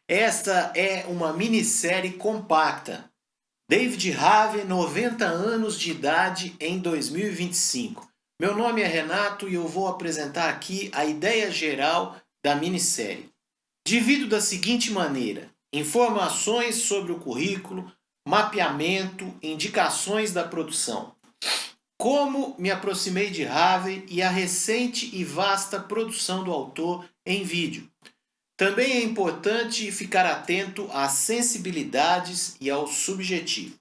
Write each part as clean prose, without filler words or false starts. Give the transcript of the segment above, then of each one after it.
Esta é uma minissérie compacta. David Harvey, 90 anos de idade em 2025. Meu nome é Renato e eu vou apresentar aqui a ideia geral da minissérie. Divido da seguinte maneira: informações sobre o currículo, mapeamento, indicações da produção. Como me aproximei de Harvey e a recente e vasta produção do autor em vídeo. Também é importante ficar atento às sensibilidades e ao subjetivo.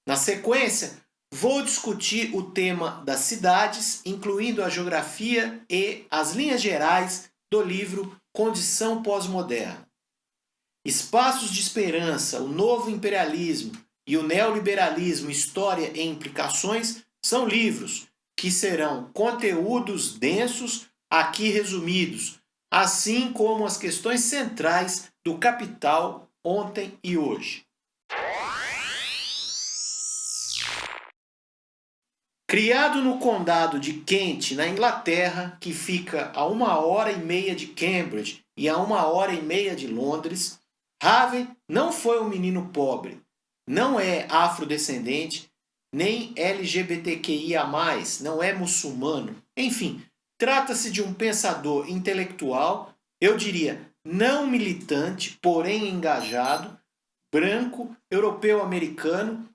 Na sequência, vou discutir o tema das cidades, incluindo a geografia e as linhas gerais do livro Condição Pós-Moderna. Espaços de Esperança, o Novo Imperialismo e o Neoliberalismo, História e Implicações são livros que serão conteúdos densos aqui resumidos, assim como as questões centrais do capital ontem e hoje. Criado no condado de Kent, na Inglaterra, que fica a 1h30 de Cambridge e a 1h30 de Londres, Harvey não foi um menino pobre, não é afrodescendente, nem LGBTQIA+, não é muçulmano, enfim, trata-se de um pensador intelectual, eu diria não militante, porém engajado, branco, europeu-americano,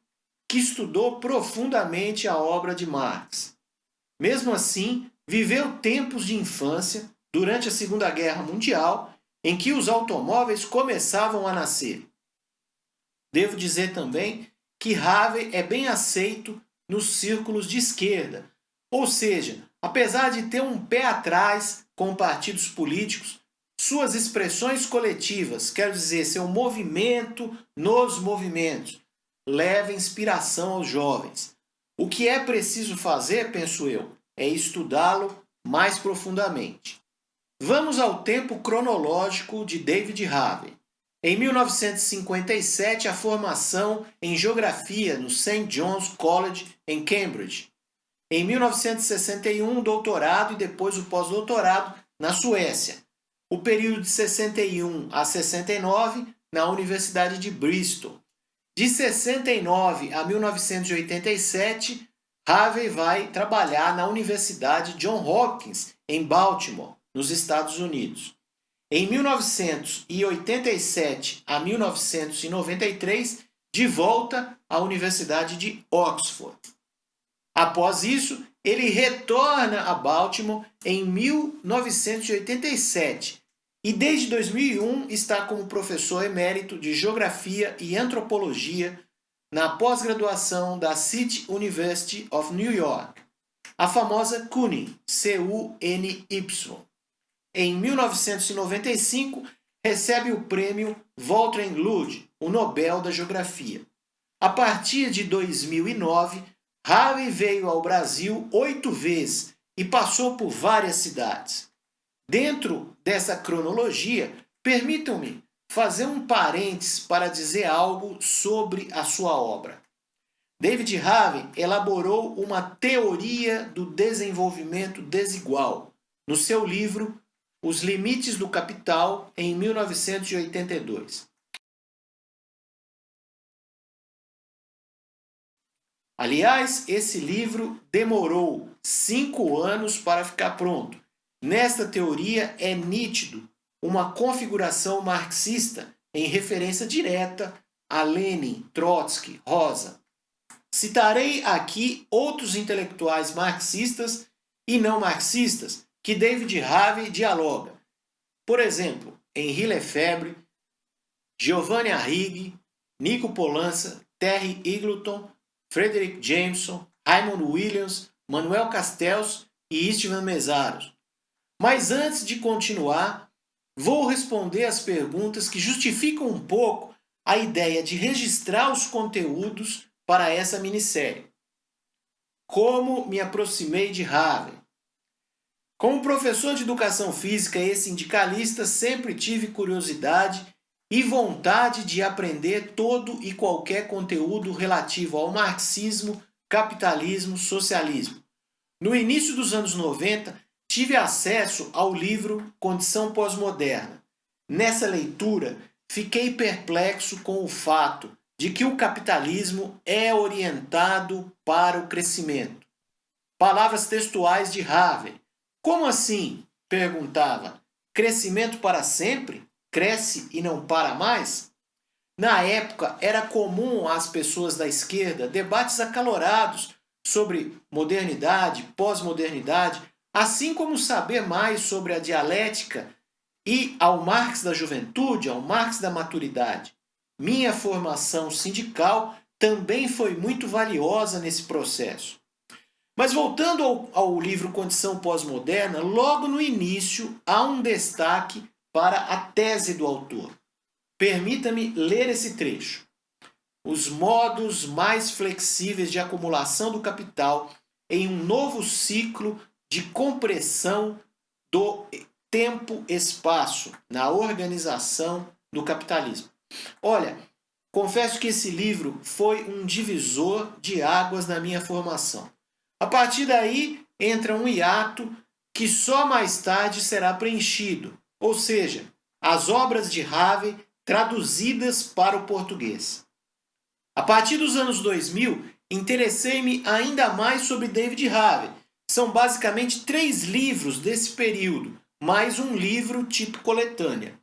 que estudou profundamente a obra de Marx. Mesmo assim, viveu tempos de infância durante a Segunda Guerra Mundial, em que os automóveis começavam a nascer. Devo dizer também que Harvey é bem aceito nos círculos de esquerda, ou seja, apesar de ter um pé atrás com partidos políticos, suas expressões coletivas, quero dizer, seu movimento nos movimentos, leva inspiração aos jovens. O que é preciso fazer, penso eu, é estudá-lo mais profundamente. Vamos ao tempo cronológico de David Harvey. Em 1957, a formação em Geografia no St. John's College, em Cambridge. Em 1961, o doutorado e depois o pós-doutorado na Suécia. O período de 61 a 69 na Universidade de Bristol. De 69 a 1987, Harvey vai trabalhar na Universidade Johns Hopkins, em Baltimore, nos Estados Unidos. Em 1987 a 1993, de volta à Universidade de Oxford. Após isso, ele retorna a Baltimore em 1987 e desde 2001 está como professor emérito de Geografia e Antropologia na pós-graduação da City University of New York, a famosa CUNY, C-U-N-Y. Em 1995, recebe o prêmio Walter Lud, o Nobel da Geografia. A partir de 2009, Harvey veio ao Brasil 8 vezes e passou por várias cidades. Dentro dessa cronologia, permitam-me fazer um parênteses para dizer algo sobre a sua obra. David Harvey elaborou uma teoria do desenvolvimento desigual no seu livro Os Limites do Capital, em 1982. Aliás, esse livro demorou 5 anos para ficar pronto. Nesta teoria é nítido uma configuração marxista em referência direta a Lenin, Trotsky, Rosa. Citarei aqui outros intelectuais marxistas e não marxistas que David Harvey dialoga. Por exemplo, Henri Lefebvre, Giovanni Arrighi, Nico Polanyi, Terry Eagleton, Frederick Jameson, Raymond Williams, Manuel Castells e Istvan Meszaros. Mas antes de continuar, vou responder as perguntas que justificam um pouco a ideia de registrar os conteúdos para essa minissérie. Como me aproximei de Harvey? Como professor de educação física e sindicalista, sempre tive curiosidade e vontade de aprender todo e qualquer conteúdo relativo ao marxismo, capitalismo, socialismo. No início dos anos 90, tive acesso ao livro Condição Pós-Moderna. Nessa leitura, fiquei perplexo com o fato de que o capitalismo é orientado para o crescimento. Palavras textuais de Harvey. Como assim? Perguntava. Crescimento para sempre? Cresce e não para mais? Na época, era comum às pessoas da esquerda debates acalorados sobre modernidade, pós-modernidade, assim como saber mais sobre a dialética e ao Marx da juventude, ao Marx da maturidade. Minha formação sindical também foi muito valiosa nesse processo. Mas voltando ao livro Condição Pós-Moderna, logo no início há um destaque para a tese do autor. Permita-me ler esse trecho. Os modos mais flexíveis de acumulação do capital em um novo ciclo de compressão do tempo-espaço na organização do capitalismo. Olha, confesso que esse livro foi um divisor de águas na minha formação. A partir daí entra um hiato que só mais tarde será preenchido, ou seja, as obras de Harvey traduzidas para o português. A partir dos anos 2000, interessei-me ainda mais sobre David Harvey. São basicamente 3 livros desse período, mais um livro tipo coletânea.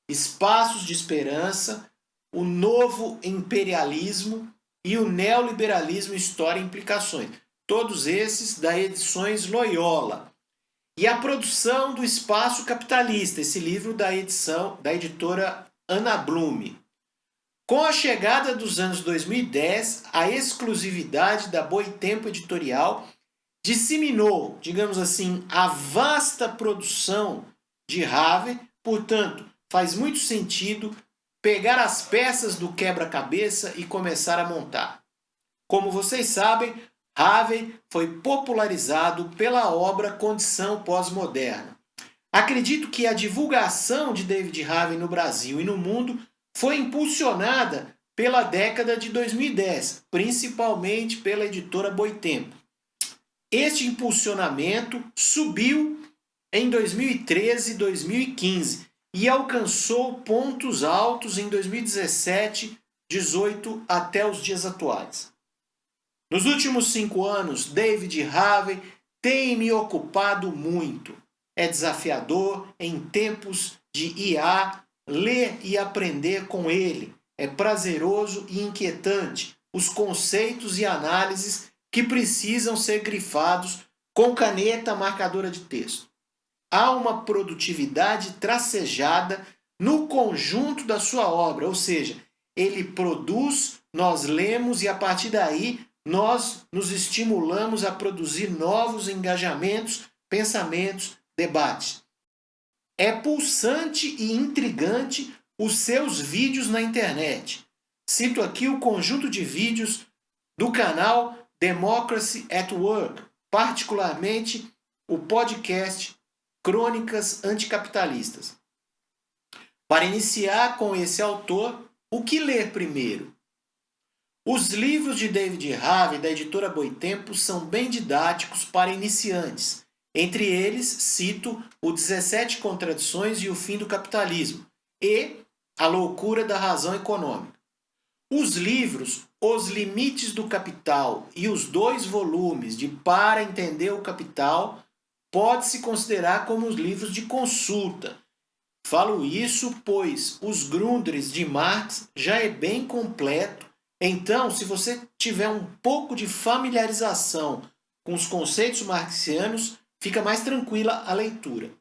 Espaços de Esperança, O Novo Imperialismo e o Neoliberalismo, História e Implicações. Todos esses da Edições Loyola. E A Produção do Espaço Capitalista, esse livro da editora Ana Blume. Com a chegada dos anos 2010, a exclusividade da Boitempo Editorial disseminou, digamos assim, a vasta produção de Harvey, portanto, faz muito sentido pegar as peças do quebra-cabeça e começar a montar. Como vocês sabem, Harvey foi popularizado pela obra Condição Pós-Moderna. Acredito que a divulgação de David Harvey no Brasil e no mundo foi impulsionada pela década de 2010, principalmente pela editora Boitempo. Este impulsionamento subiu em 2013 e 2015 e alcançou pontos altos em 2017, 2018 até os dias atuais. Nos últimos 5 anos, David Harvey tem me ocupado muito. É desafiador em tempos de IA ler e aprender com ele. É prazeroso e inquietante os conceitos e análises que precisam ser grifados com caneta marcadora de texto. Há uma produtividade tracejada no conjunto da sua obra, ou seja, ele produz, nós lemos e a partir daí nós nos estimulamos a produzir novos engajamentos, pensamentos, debates. É pulsante e intrigante os seus vídeos na internet. Cito aqui o conjunto de vídeos do canal Democracy at Work, particularmente o podcast Crônicas Anticapitalistas. Para iniciar com esse autor, o que ler primeiro? Os livros de David Harvey, da editora Boitempo, são bem didáticos para iniciantes. Entre eles, cito o 17 Contradições e o Fim do Capitalismo e A Loucura da Razão Econômica. Os livros Os Limites do Capital e os 2 volumes de Para Entender o Capital pode-se considerar como os livros de consulta. Falo isso pois os Grundrisse de Marx já é bem completo. Então, se você tiver um pouco de familiarização com os conceitos marxianos, fica mais tranquila a leitura.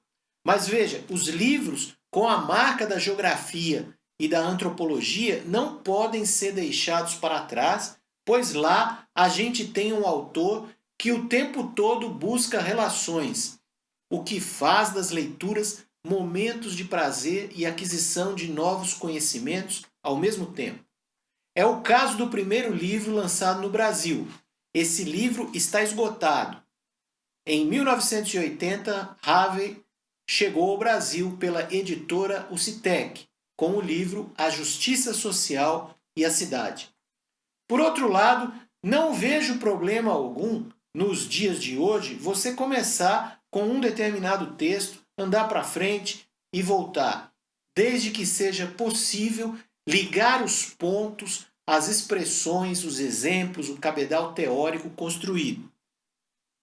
Mas veja, os livros com a marca da geografia e da antropologia não podem ser deixados para trás, pois lá a gente tem um autor que o tempo todo busca relações, o que faz das leituras momentos de prazer e aquisição de novos conhecimentos ao mesmo tempo. É o caso do primeiro livro lançado no Brasil. Esse livro está esgotado. Em 1980, Harvey chegou ao Brasil pela editora Ucitec, com o livro A Justiça Social e a Cidade. Por outro lado, não vejo problema algum, nos dias de hoje, você começar com um determinado texto, andar para frente e voltar. desde que seja possível ligar os pontos, as expressões, os exemplos, o cabedal teórico construído.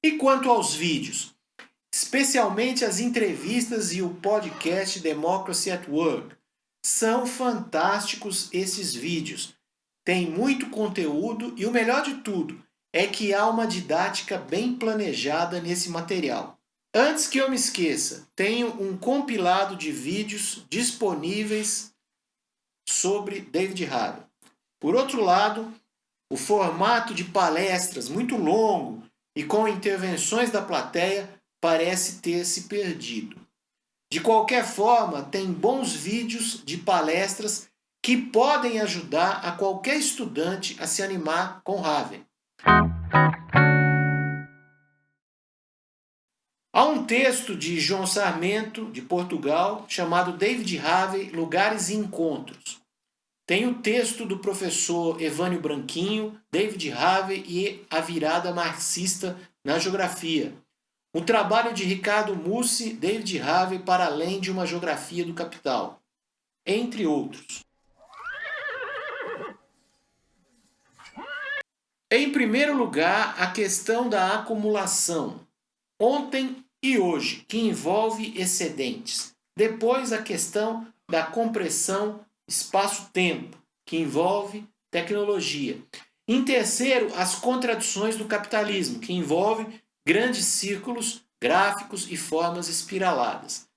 E quanto aos vídeos? Especialmente as entrevistas e o podcast Democracy at Work. São fantásticos esses vídeos. Tem muito conteúdo e o melhor de tudo é que há uma didática bem planejada nesse material. Antes que eu me esqueça, tenho um compilado de vídeos disponíveis sobre David Harvey. Por outro lado, o formato de palestras muito longo e com intervenções da plateia parece ter se perdido. De qualquer forma, tem bons vídeos de palestras que podem ajudar a qualquer estudante a se animar com Harvey. Há um texto de João Sarmento, de Portugal, chamado David Harvey, Lugares e Encontros. Tem o texto do professor Evânio Branquinho, David Harvey e a virada marxista na geografia. O trabalho de Ricardo Mussi, David Harvey para além de uma geografia do capital, entre outros. Em primeiro lugar, a questão da acumulação, ontem e hoje, que envolve excedentes. Depois, a questão da compressão espaço-tempo, que envolve tecnologia. Em terceiro, as contradições do capitalismo, que envolve grandes círculos, gráficos e formas espiraladas.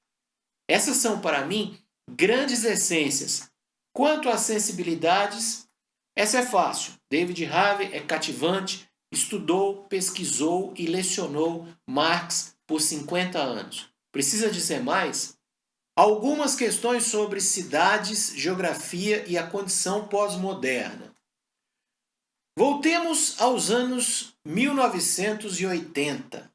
Essas são, para mim, grandes essências. Quanto às sensibilidades, essa é fácil. David Harvey é cativante, estudou, pesquisou e lecionou Marx por 50 anos. Precisa dizer mais? Algumas questões sobre cidades, geografia e a condição pós-moderna. Voltemos aos anos 1980.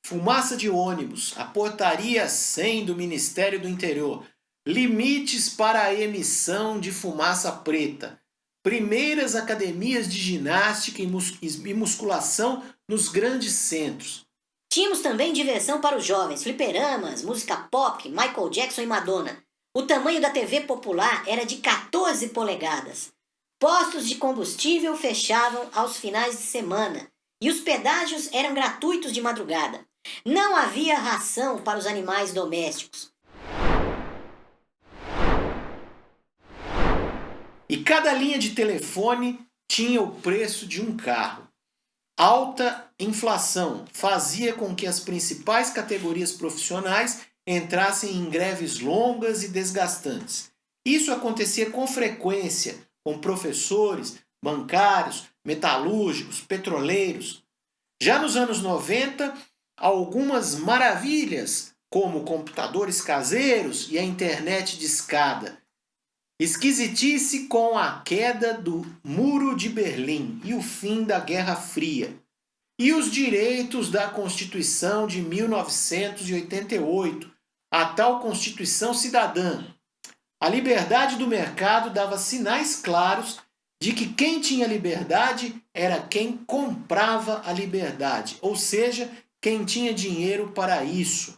Fumaça de ônibus, a portaria 100 do Ministério do Interior, limites para a emissão de fumaça preta, primeiras academias de ginástica e musculação nos grandes centros. Tínhamos também diversão para os jovens, fliperamas, música pop, Michael Jackson e Madonna. O tamanho da TV popular era de 14 polegadas. Postos de combustível fechavam aos finais de semana e os pedágios eram gratuitos de madrugada. Não havia ração para os animais domésticos. E cada linha de telefone tinha o preço de um carro. Alta inflação fazia com que as principais categorias profissionais entrassem em greves longas e desgastantes. Isso acontecia com frequência com professores, bancários, metalúrgicos, petroleiros. Já nos anos 90, algumas maravilhas, como computadores caseiros e a internet de escada. Esquisitice com a queda do Muro de Berlim e o fim da Guerra Fria. E os direitos da Constituição de 1988, a tal Constituição Cidadã. A liberdade do mercado dava sinais claros de que quem tinha liberdade era quem comprava a liberdade, ou seja, quem tinha dinheiro para isso.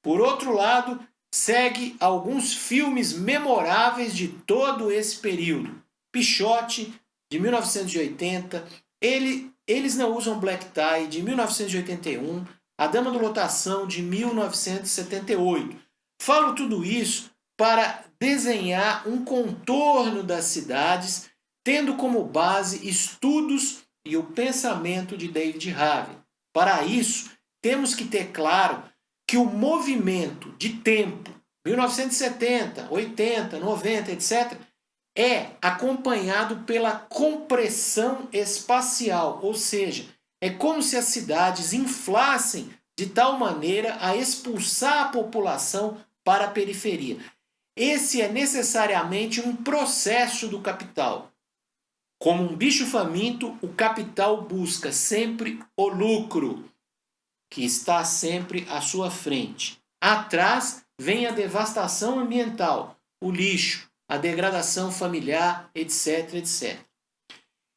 Por outro lado, segue alguns filmes memoráveis de todo esse período. Pichote, de 1980, Eles Não Usam Black Tie, de 1981, A Dama do Lotação, de 1978. Falo tudo isso para desenhar um contorno das cidades, tendo como base estudos e o pensamento de David Harvey. Para isso, temos que ter claro que o movimento de tempo, 1970, 80, 90, etc., é acompanhado pela compressão espacial, ou seja, é como se as cidades inflassem de tal maneira a expulsar a população para a periferia. Esse é necessariamente um processo do capital. Como um bicho faminto, o capital busca sempre o lucro, que está sempre à sua frente. Atrás vem a devastação ambiental, o lixo, a degradação familiar, etc, etc.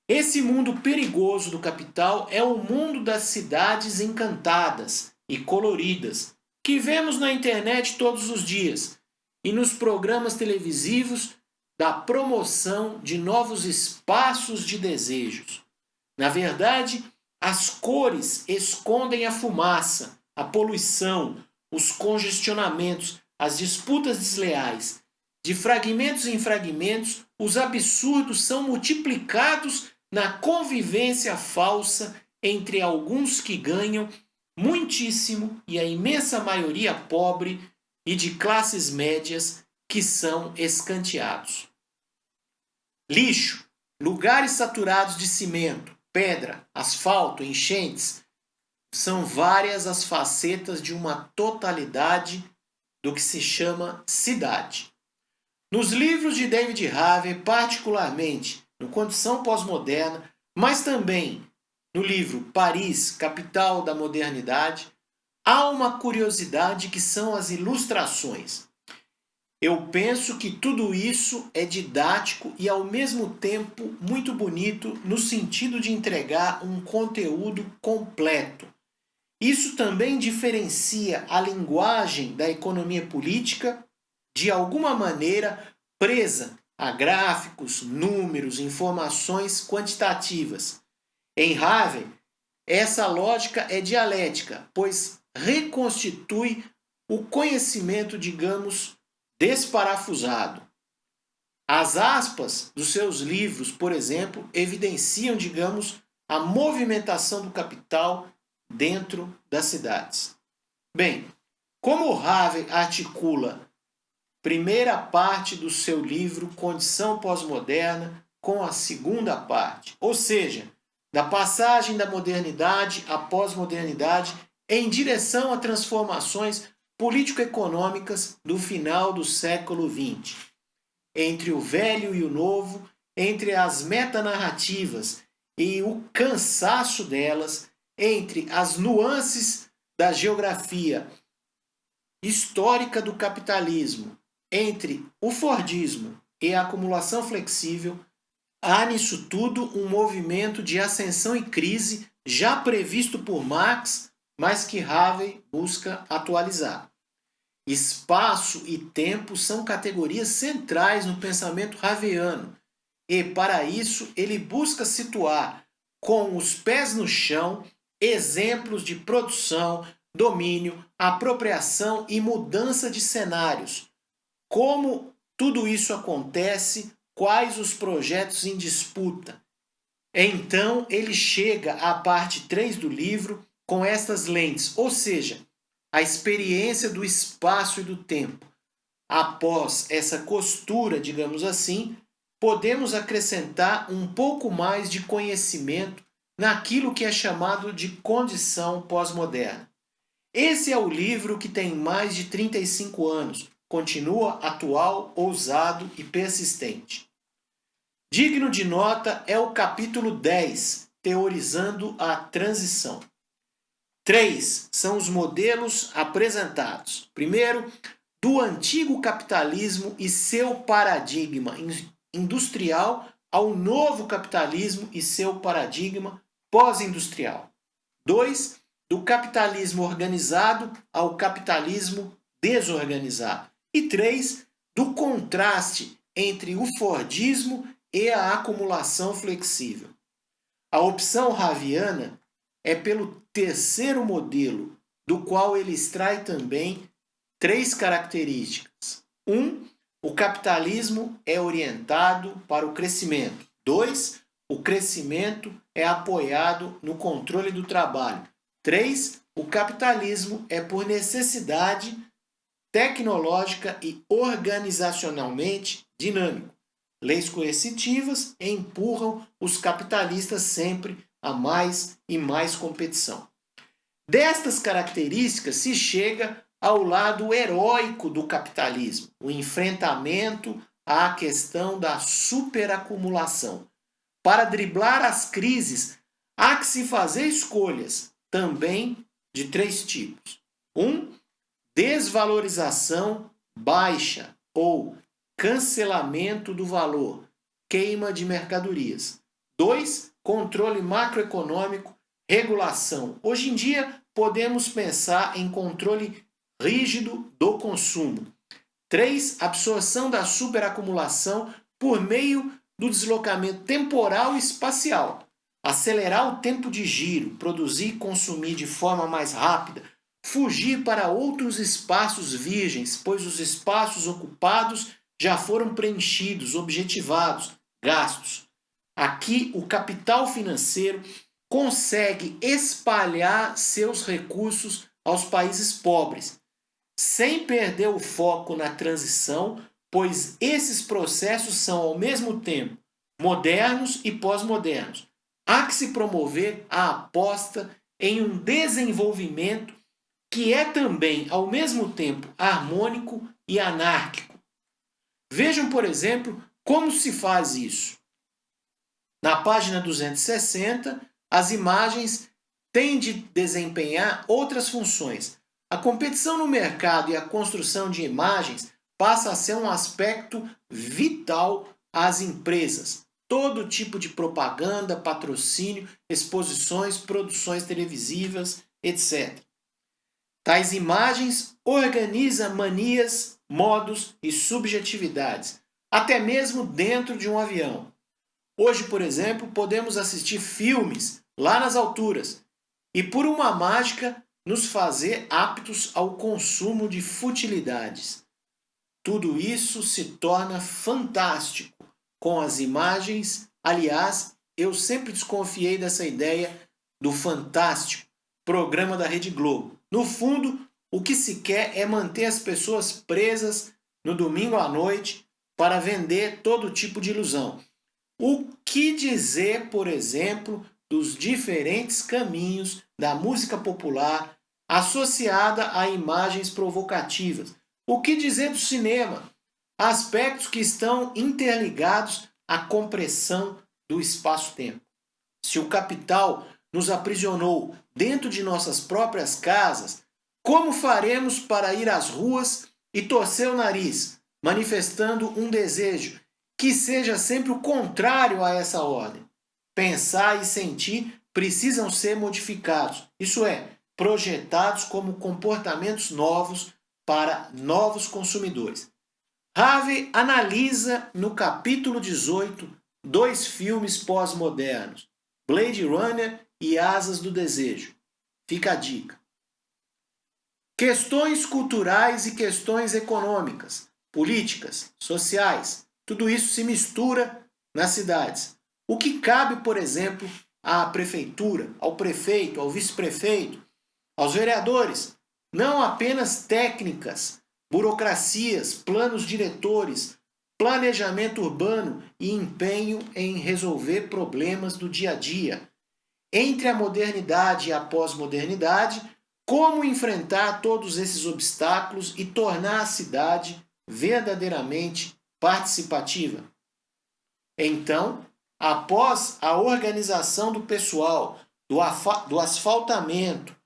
Esse mundo perigoso do capital é o mundo das cidades encantadas e coloridas, que vemos na internet todos os dias. e nos programas televisivos da promoção de novos espaços de desejos. Na verdade, as cores escondem a fumaça, a poluição, os congestionamentos, as disputas desleais. De fragmentos em fragmentos, os absurdos são multiplicados na convivência falsa entre alguns que ganham muitíssimo e a imensa maioria pobre e de classes médias que são escanteados. Lixo, lugares saturados de cimento, pedra, asfalto, enchentes, são várias as facetas de uma totalidade do que se chama cidade. Nos livros de David Harvey, particularmente no Condição Pós-Moderna, mas também no livro Paris, Capital da Modernidade, há uma curiosidade que são as ilustrações. Eu penso que tudo isso é didático e ao mesmo tempo muito bonito no sentido de entregar um conteúdo completo. Isso também diferencia a linguagem da economia política, de alguma maneira presa a gráficos, números, informações quantitativas. Em Harvey, essa lógica é dialética, pois reconstitui o conhecimento, digamos, desparafusado. As aspas dos seus livros, por exemplo, evidenciam, digamos, a movimentação do capital dentro das cidades. Bem, como Harvey articula primeira parte do seu livro Condição Pós-Moderna com a segunda parte, ou seja, da passagem da modernidade à pós-modernidade em direção a transformações político-econômicas do final do século XX. Entre o velho e o novo, entre as metanarrativas e o cansaço delas, entre as nuances da geografia histórica do capitalismo, entre o Fordismo e a acumulação flexível, há nisso tudo um movimento de ascensão e crise já previsto por Marx, mas que Harvey busca atualizar. Espaço e tempo são categorias centrais no pensamento harveyano e, para isso, ele busca situar com os pés no chão exemplos de produção, domínio, apropriação e mudança de cenários. Como tudo isso acontece, quais os projetos em disputa. Então ele chega à parte 3 do livro com estas lentes, ou seja, a experiência do espaço e do tempo. Após essa costura, digamos assim, podemos acrescentar um pouco mais de conhecimento naquilo que é chamado de condição pós-moderna. Esse é o livro que tem mais de 35 anos, continua atual, ousado e persistente. Digno de nota é o capítulo 10, Teorizando a Transição. 3 são os modelos apresentados. Primeiro, do antigo capitalismo e seu paradigma industrial ao novo capitalismo e seu paradigma pós-industrial. 2, do capitalismo organizado ao capitalismo desorganizado. E 3, do contraste entre o Fordismo e a acumulação flexível. A opção harveyana é pelo terceiro modelo, do qual ele extrai também 3 características. 1, o capitalismo é orientado para o crescimento. 2, o crescimento é apoiado no controle do trabalho. 3, o capitalismo é por necessidade tecnológica e organizacionalmente dinâmico. Leis coercitivas empurram os capitalistas sempre a mais e mais competição. Destas características se chega ao lado heróico do capitalismo, o enfrentamento à questão da superacumulação. Para driblar as crises, há que se fazer escolhas, também de 3 tipos. 1, desvalorização baixa ou cancelamento do valor, queima de mercadorias. 2, controle macroeconômico, regulação. Hoje em dia, podemos pensar em controle rígido do consumo. 3. Absorção da superacumulação por meio do deslocamento temporal e espacial. Acelerar o tempo de giro, produzir e consumir de forma mais rápida, fugir para outros espaços virgens, pois os espaços ocupados já foram preenchidos, objetivados, gastos. Aqui, o capital financeiro consegue espalhar seus recursos aos países pobres, sem perder o foco na transição, pois esses processos são, ao mesmo tempo, modernos e pós-modernos. Há que se promover a aposta em um desenvolvimento que é também, ao mesmo tempo, harmônico e anárquico. Vejam, por exemplo, como se faz isso. Na página 260, as imagens têm de desempenhar outras funções. A competição no mercado e a construção de imagens passa a ser um aspecto vital às empresas. Todo tipo de propaganda, patrocínio, exposições, produções televisivas, etc. Tais imagens organizam manias, modos e subjetividades, até mesmo dentro de um avião. Hoje, por exemplo, podemos assistir filmes lá nas alturas e, por uma mágica, nos fazer aptos ao consumo de futilidades. Tudo isso se torna fantástico com as imagens. Aliás, eu sempre desconfiei dessa ideia do fantástico, programa da Rede Globo. No fundo, o que se quer é manter as pessoas presas no domingo à noite para vender todo tipo de ilusão. O que dizer, por exemplo, dos diferentes caminhos da música popular associada a imagens provocativas? O que dizer do cinema? Aspectos que estão interligados à compressão do espaço-tempo. Se o capital nos aprisionou dentro de nossas próprias casas, como faremos para ir às ruas e torcer o nariz, manifestando um desejo que seja sempre o contrário a essa ordem? Pensar e sentir precisam ser modificados, isso é, projetados como comportamentos novos para novos consumidores. Harvey analisa no capítulo 18 dois filmes pós-modernos, Blade Runner e Asas do Desejo. Fica a dica. Questões culturais e questões econômicas, políticas, sociais, tudo isso se mistura nas cidades. O que cabe, por exemplo, à prefeitura, ao prefeito, ao vice-prefeito, aos vereadores? Não apenas técnicas, burocracias, planos diretores, planejamento urbano e empenho em resolver problemas do dia a dia. Entre a modernidade e a pós-modernidade, como enfrentar todos esses obstáculos e tornar a cidade verdadeiramente participativa? Então, após a organização do pessoal, do asfaltamento,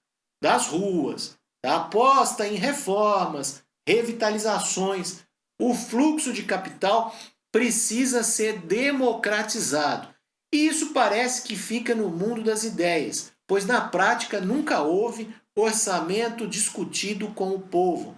das ruas, da aposta em reformas, revitalizações, o fluxo de capital precisa ser democratizado. E isso parece que fica no mundo das ideias, pois na prática nunca houve orçamento discutido com o povo.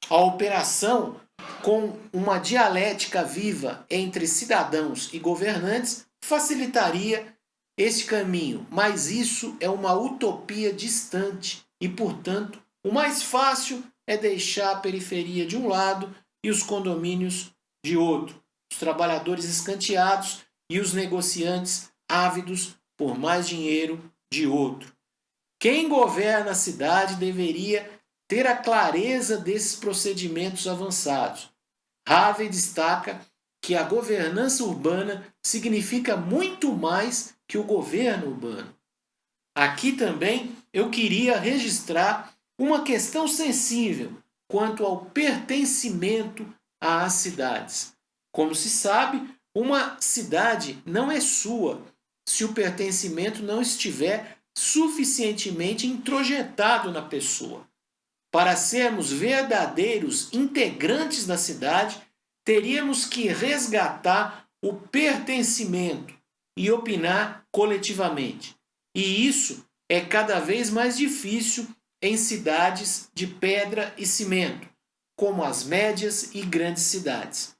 A operação com uma dialética viva entre cidadãos e governantes facilitaria este caminho, mas isso é uma utopia distante e, portanto, o mais fácil é deixar a periferia de um lado e os condomínios de outro, os trabalhadores escanteados e os negociantes ávidos por mais dinheiro de outro. Quem governa a cidade deveria ter a clareza desses procedimentos avançados. Harvey destaca que a governança urbana significa muito mais que o governo urbano. Aqui também eu queria registrar uma questão sensível quanto ao pertencimento às cidades. Como se sabe, uma cidade não é sua se o pertencimento não estiver suficientemente introjetado na pessoa. Para sermos verdadeiros integrantes da cidade, teríamos que resgatar o pertencimento e opinar coletivamente. E isso é cada vez mais difícil em cidades de pedra e cimento, como as médias e grandes cidades.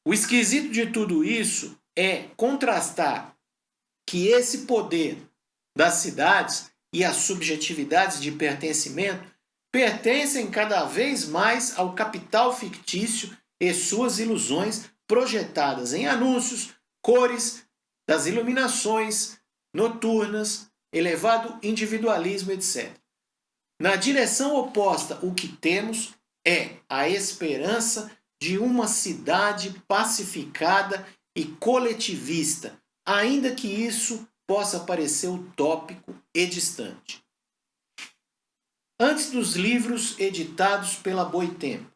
O esquisito de tudo isso é contrastar que esse poder das cidades e as subjetividades de pertencimento pertencem cada vez mais ao capital fictício e suas ilusões projetadas em anúncios, cores, das iluminações noturnas, elevado individualismo, etc. Na direção oposta, o que temos é a esperança de uma cidade pacificada e coletivista, ainda que isso possa parecer utópico e distante. Antes dos livros editados pela Boitempo,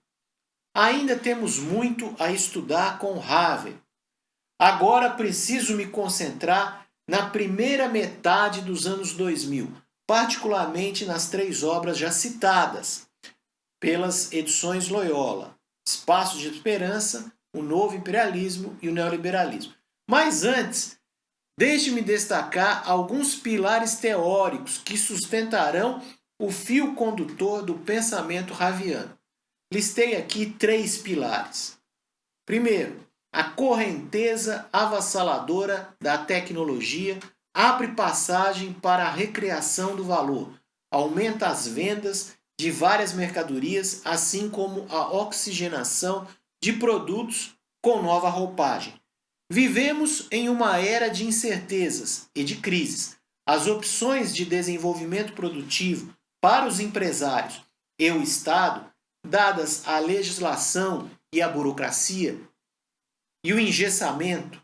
ainda temos muito a estudar com Havel. Agora preciso me concentrar na primeira metade dos anos 2000, particularmente nas 3 obras já citadas pelas edições Loyola: Espaços de Esperança, O Novo Imperialismo e o Neoliberalismo. Mas antes, deixe-me destacar alguns pilares teóricos que sustentarão o fio condutor do pensamento haviano. Listei aqui 3 pilares. Primeiro, a correnteza avassaladora da tecnologia abre passagem para a recriação do valor, aumenta as vendas de várias mercadorias, assim como a oxigenação de produtos com nova roupagem. Vivemos em uma era de incertezas e de crises. As opções de desenvolvimento produtivo para os empresários e o Estado, dadas a legislação e a burocracia e o engessamento,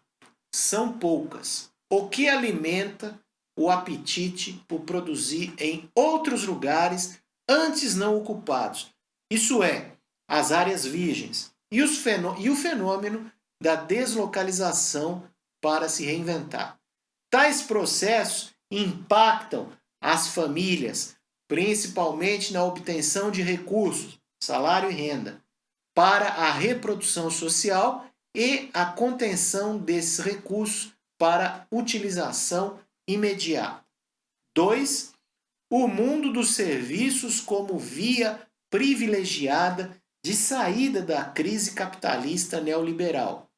são poucas, o que alimenta o apetite por produzir em outros lugares antes não ocupados, isso é, as áreas virgens, e o fenômeno da deslocalização para se reinventar. Tais processos impactam as famílias, principalmente na obtenção de recursos, salário e renda, para a reprodução social e a contenção desses recursos para utilização imediata. 2. O mundo dos serviços como via privilegiada de saída da crise capitalista neoliberal.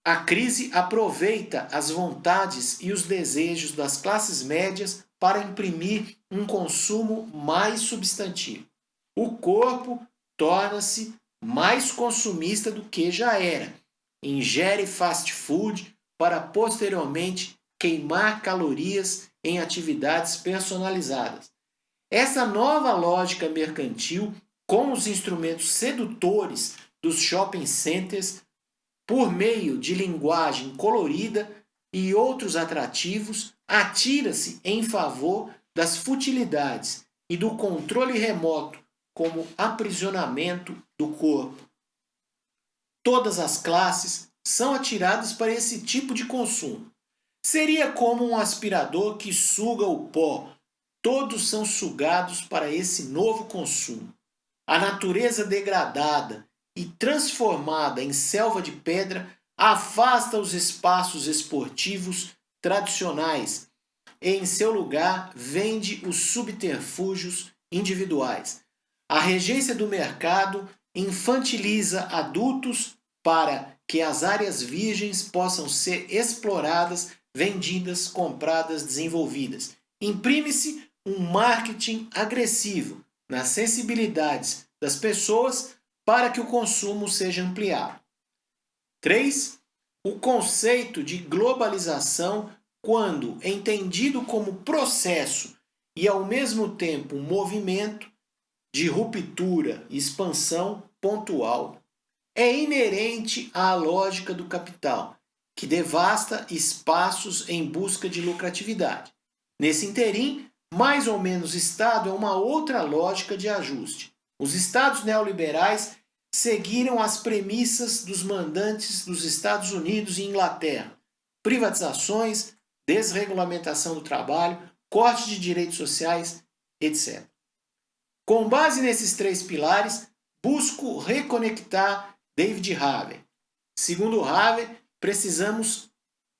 A crise aproveita as vontades e os desejos das classes médias para imprimir um consumo mais substantivo. O corpo torna-se mais consumista do que já era. Ingere fast food para posteriormente queimar calorias em atividades personalizadas. Essa nova lógica mercantil, com os instrumentos sedutores dos shopping centers, por meio de linguagem colorida e outros atrativos, atira-se em favor das futilidades e do controle remoto como aprisionamento do corpo. Todas as classes são atiradas para esse tipo de consumo. Seria como um aspirador que suga o pó. Todos são sugados para esse novo consumo. A natureza degradada e transformada em selva de pedra afasta os espaços esportivos tradicionais e, em seu lugar, vende os subterfúgios individuais. A regência do mercado infantiliza adultos para que as áreas virgens possam ser exploradas, vendidas, compradas, desenvolvidas. Imprime-se um marketing agressivo nas sensibilidades das pessoas para que o consumo seja ampliado. 3. O conceito de globalização, quando entendido como processo e ao mesmo tempo um movimento de ruptura e expansão pontual, é inerente à lógica do capital, que devasta espaços em busca de lucratividade. Nesse interim, mais ou menos Estado é uma outra lógica de ajuste. Os Estados neoliberais seguiram as premissas dos mandantes dos Estados Unidos e Inglaterra: privatizações, desregulamentação do trabalho, corte de direitos sociais, etc. Com base nesses 3 pilares, busco reconectar David Haver. Segundo Haver, precisamos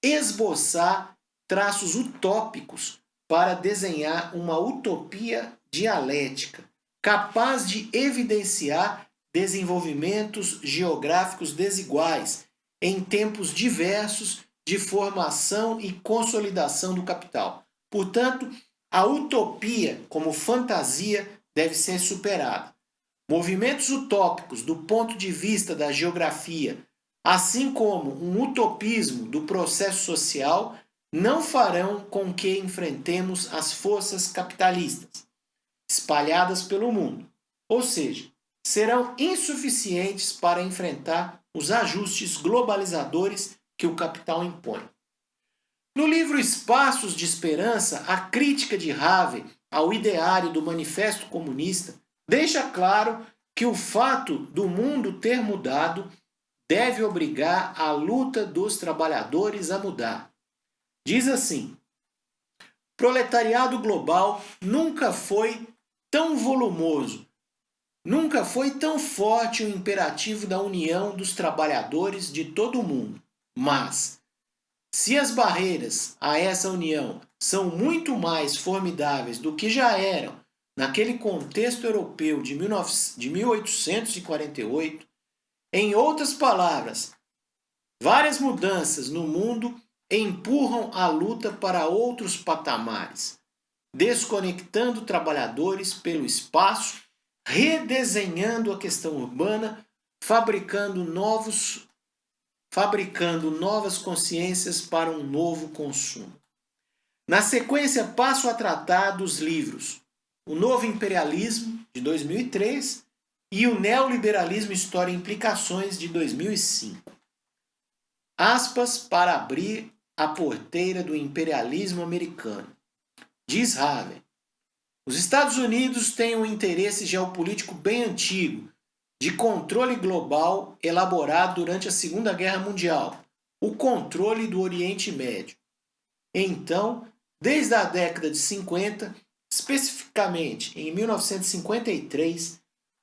esboçar traços utópicos para desenhar uma utopia dialética, capaz de evidenciar desenvolvimentos geográficos desiguais em tempos diversos de formação e consolidação do capital. Portanto, a utopia como fantasia deve ser superada. Movimentos utópicos do ponto de vista da geografia, assim como um utopismo do processo social, não farão com que enfrentemos as forças capitalistas espalhadas pelo mundo, ou seja, serão insuficientes para enfrentar os ajustes globalizadores que o capital impõe. No livro Espaços de Esperança, a crítica de Havel ao ideário do Manifesto Comunista deixa claro que o fato do mundo ter mudado deve obrigar a luta dos trabalhadores a mudar. Diz assim: proletariado global nunca foi tão volumoso, nunca foi tão forte o imperativo da união dos trabalhadores de todo o mundo. Mas, se as barreiras a essa união são muito mais formidáveis do que já eram naquele contexto europeu de 1848, em outras palavras, várias mudanças no mundo empurram a luta para outros patamares, desconectando trabalhadores pelo espaço, redesenhando a questão urbana, fabricando novas consciências para um novo consumo. Na sequência, passo a tratar dos livros O Novo Imperialismo, de 2003, e O Neoliberalismo, História e Implicações, de 2005. Aspas para abrir a porteira do imperialismo americano. Diz Havel: os Estados Unidos têm um interesse geopolítico bem antigo, de controle global elaborado durante a Segunda Guerra Mundial, o controle do Oriente Médio. Então, desde a década de 50, especificamente em 1953,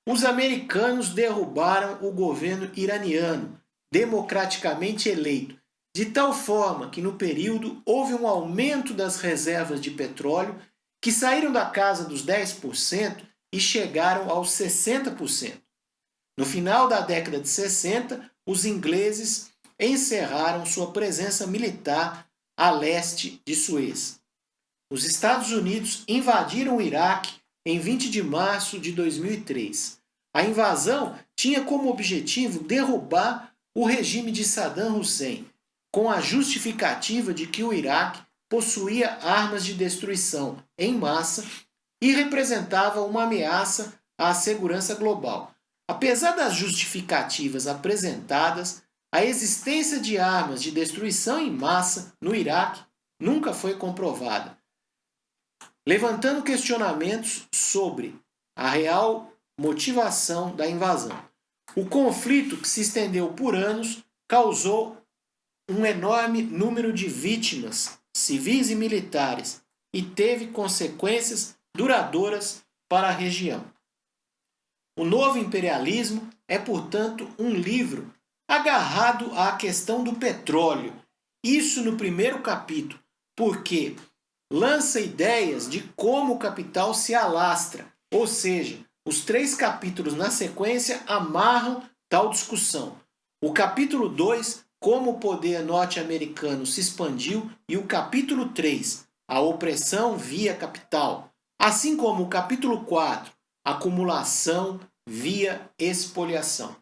os americanos derrubaram o governo iraniano, democraticamente eleito, de tal forma que no período houve um aumento das reservas de petróleo que saíram da casa dos 10% e chegaram aos 60%. No final da década de 60, os ingleses encerraram sua presença militar a leste de Suez. Os Estados Unidos invadiram o Iraque em 20 de março de 2003. A invasão tinha como objetivo derrubar o regime de Saddam Hussein, com a justificativa de que o Iraque possuía armas de destruição em massa e representava uma ameaça à segurança global. Apesar das justificativas apresentadas, a existência de armas de destruição em massa no Iraque nunca foi comprovada, levantando questionamentos sobre a real motivação da invasão. O conflito, que se estendeu por anos, causou um enorme número de vítimas civis e militares e teve consequências duradouras para a região. O Novo Imperialismo é, portanto, um livro agarrado à questão do petróleo. Isso no primeiro capítulo, porque lança ideias de como o capital se alastra, ou seja, os 3 capítulos na sequência amarram tal discussão. O capítulo 2, como o poder norte-americano se expandiu, e o capítulo 3, a opressão via capital, assim como o capítulo 4, acumulação via expoliação.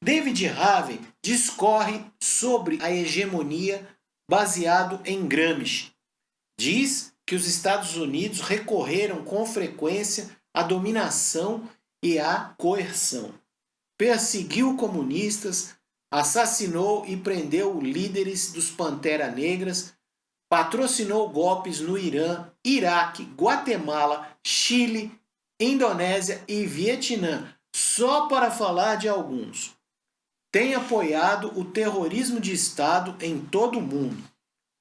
David Havel discorre sobre a hegemonia baseado em Gramsci. Diz que os Estados Unidos recorreram com frequência à dominação e à coerção. Perseguiu comunistas, assassinou e prendeu líderes dos Pantera Negras, patrocinou golpes no Irã, Iraque, Guatemala, Chile, Indonésia e Vietnã, só para falar de alguns. Tem apoiado o terrorismo de Estado em todo o mundo.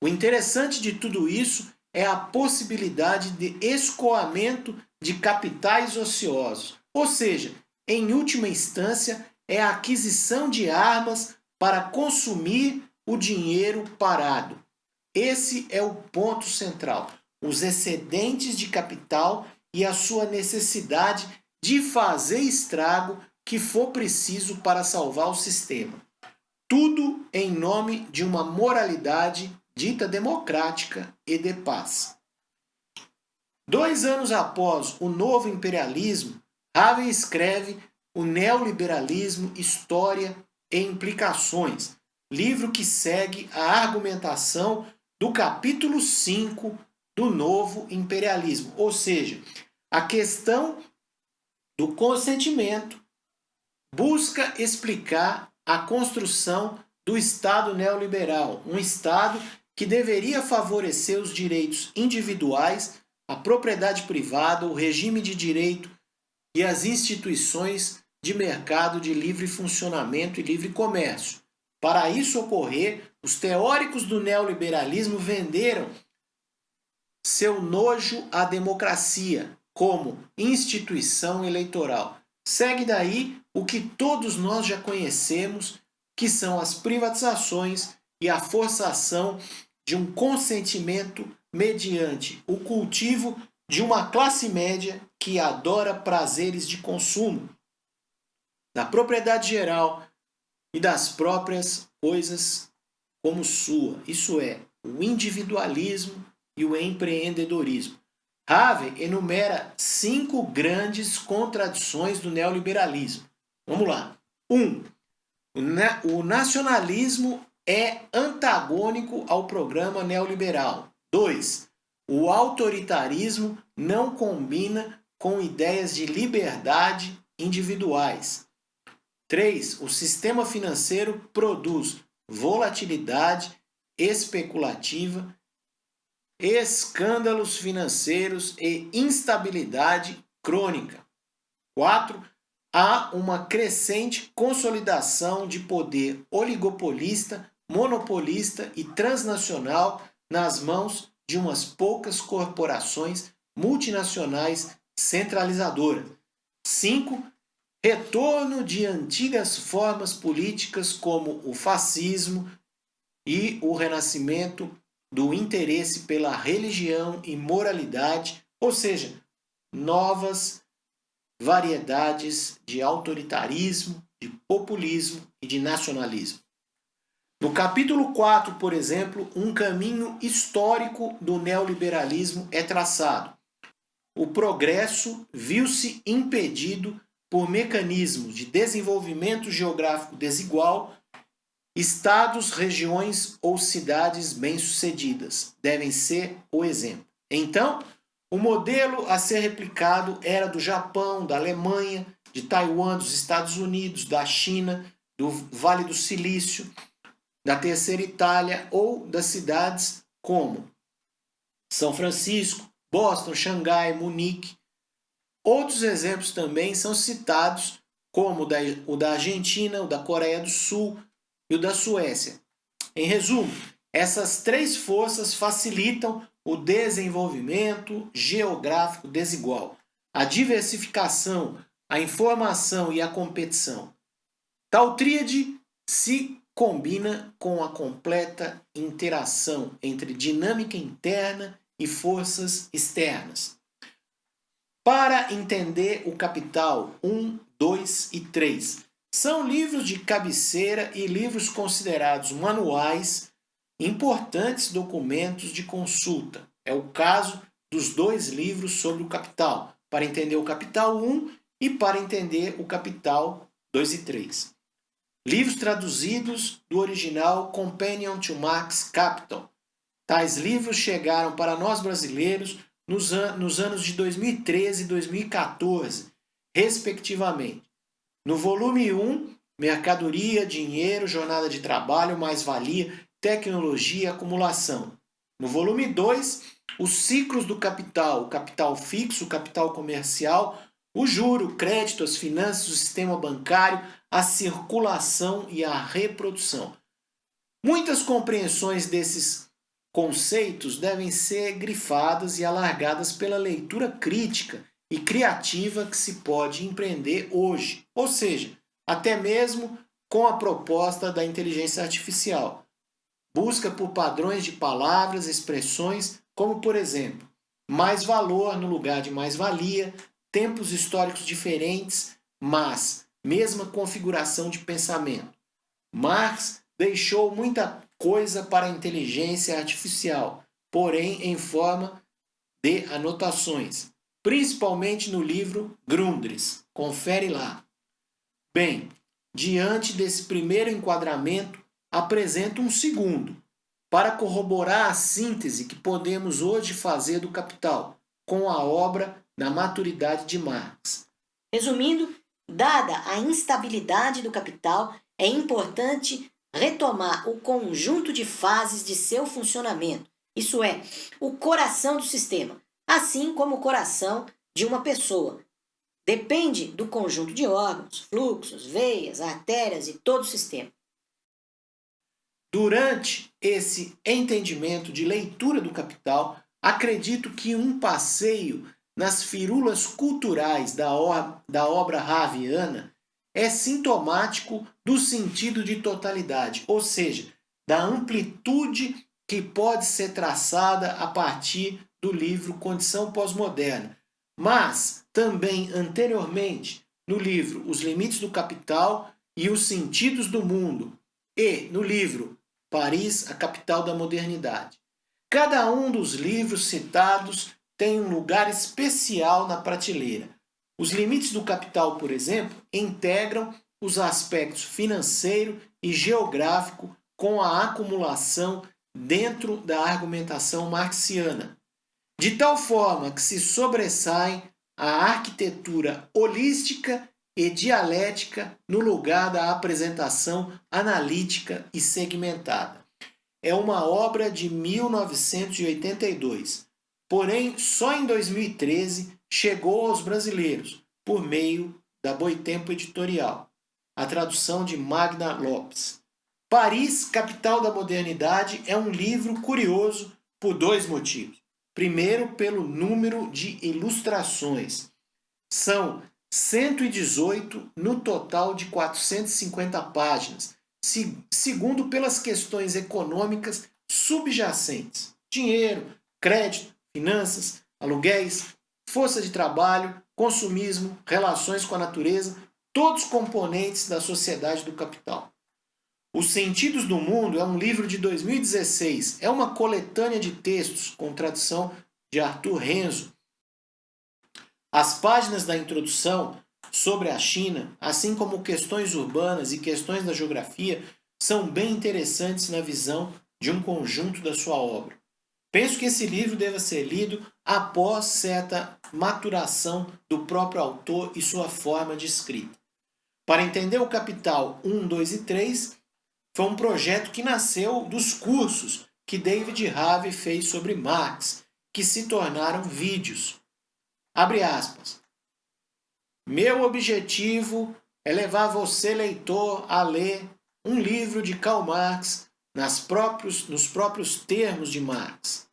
O interessante de tudo isso é a possibilidade de escoamento de capitais ociosos, ou seja, em última instância, é a aquisição de armas para consumir o dinheiro parado. Esse é o ponto central, os excedentes de capital e a sua necessidade de fazer estrago que for preciso para salvar o sistema. Tudo em nome de uma moralidade dita democrática e de paz. 2 anos após o novo imperialismo, Harvey escreve O Neoliberalismo, História e Implicações, livro que segue a argumentação do capítulo 5 do novo imperialismo, ou seja, a questão do consentimento busca explicar a construção do Estado neoliberal, um Estado que deveria favorecer os direitos individuais, a propriedade privada, o regime de direito e as instituições de mercado de livre funcionamento e livre comércio. Para isso ocorrer, os teóricos do neoliberalismo venderam seu nojo à democracia como instituição eleitoral. Segue daí o que todos nós já conhecemos, que são as privatizações e a forçação de um consentimento mediante o cultivo de uma classe média que adora prazeres de consumo, da propriedade geral e das próprias coisas como sua. Isso é, o individualismo e o empreendedorismo. Harvey enumera 5 grandes contradições do neoliberalismo. Vamos lá. 1. O nacionalismo é antagônico ao programa neoliberal. 2. O autoritarismo não combina com ideias de liberdade individuais. 3. O sistema financeiro produz volatilidade especulativa, escândalos financeiros e instabilidade crônica. 4. Há uma crescente consolidação de poder oligopolista, monopolista e transnacional nas mãos de umas poucas corporações multinacionais centralizadoras. 5. Retorno de antigas formas políticas como o fascismo e o renascimento do interesse pela religião e moralidade, ou seja, novas variedades de autoritarismo, de populismo e de nacionalismo. No capítulo 4, por exemplo, um caminho histórico do neoliberalismo é traçado. O progresso viu-se impedido por mecanismos de desenvolvimento geográfico desigual. Estados, regiões ou cidades bem-sucedidas devem ser o exemplo. Então, o modelo a ser replicado era do Japão, da Alemanha, de Taiwan, dos Estados Unidos, da China, do Vale do Silício, da Terceira Itália ou das cidades como São Francisco, Boston, Xangai, Munique. Outros exemplos também são citados, como o da Argentina, o da Coreia do Sul e o da Suécia. Em resumo, essas 3 forças facilitam o desenvolvimento geográfico desigual, a diversificação, a informação e a competição. Tal tríade se combina com a completa interação entre dinâmica interna e forças externas. Para entender o Capital 1, 2 e 3, são livros de cabeceira e livros considerados manuais, importantes documentos de consulta. É o caso dos 2 livros sobre o Capital, para entender o Capital 1 e para entender o Capital 2 e 3. Livros traduzidos do original Companion to Marx Capital. Tais livros chegaram para nós brasileiros nos anos de 2013 e 2014, respectivamente. No volume 1, Mercadoria, Dinheiro, Jornada de Trabalho, Mais-Valia, Tecnologia e Acumulação. No volume 2, os ciclos do capital, o capital fixo, o capital comercial, o juro, o crédito, as finanças, o sistema bancário, a circulação e a reprodução. Muitas compreensões desses conceitos devem ser grifadas e alargadas pela leitura crítica e criativa que se pode empreender hoje, ou seja, até mesmo com a proposta da inteligência artificial. Busca por padrões de palavras, expressões, como por exemplo, mais valor no lugar de mais-valia, tempos históricos diferentes, mas mesma configuração de pensamento. Marx deixou muita coisa para a inteligência artificial, porém em forma de anotações, principalmente no livro Grundrisse. Confere lá. Bem, diante desse primeiro enquadramento, apresento um segundo, para corroborar a síntese que podemos hoje fazer do Capital, com a obra Na Maturidade de Marx. Resumindo, dada a instabilidade do Capital, é importante retomar o conjunto de fases de seu funcionamento, isso é, o coração do sistema, assim como o coração de uma pessoa. Depende do conjunto de órgãos, fluxos, veias, artérias e todo o sistema. Durante esse entendimento de leitura do Capital, acredito que um passeio nas firulas culturais da obra haviana é sintomático do sentido de totalidade, ou seja, da amplitude que pode ser traçada a partir do livro Condição Pós-Moderna, mas também anteriormente no livro Os Limites do Capital e os Sentidos do Mundo e no livro Paris, a Capital da Modernidade. Cada um dos livros citados tem um lugar especial na prateleira. Os Limites do Capital, por exemplo, integram os aspectos financeiro e geográfico com a acumulação dentro da argumentação marxiana, de tal forma que se sobressaem a arquitetura holística e dialética no lugar da apresentação analítica e segmentada. É uma obra de 1982, porém só em 2013 chegou aos brasileiros por meio da Boitempo Editorial, a tradução de Magda Lopes. Paris, Capital da Modernidade é um livro curioso por dois motivos. Primeiro, pelo número de ilustrações. São 118 no total de 450 páginas, segundo pelas questões econômicas subjacentes. Dinheiro, crédito, finanças, aluguéis, força de trabalho, consumismo, relações com a natureza, todos componentes da sociedade do capital. Os Sentidos do Mundo é um livro de 2016, é uma coletânea de textos com tradução de Arthur Renzo. As páginas da introdução sobre a China, assim como questões urbanas e questões da geografia, são bem interessantes na visão de um conjunto da sua obra. Penso que esse livro deva ser lido após certa maturação do próprio autor e sua forma de escrita. Para entender o Capital 1, 2 e 3, foi um projeto que nasceu dos cursos que David Harvey fez sobre Marx, que se tornaram vídeos. Abre aspas. Meu objetivo é levar você, leitor, a ler um livro de Karl Marx nos próprios termos de Marx.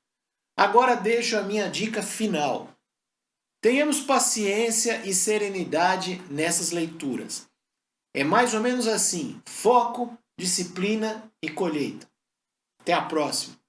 Agora deixo a minha dica final. Tenhamos paciência e serenidade nessas leituras. É mais ou menos assim: foco, disciplina e colheita. Até a próxima!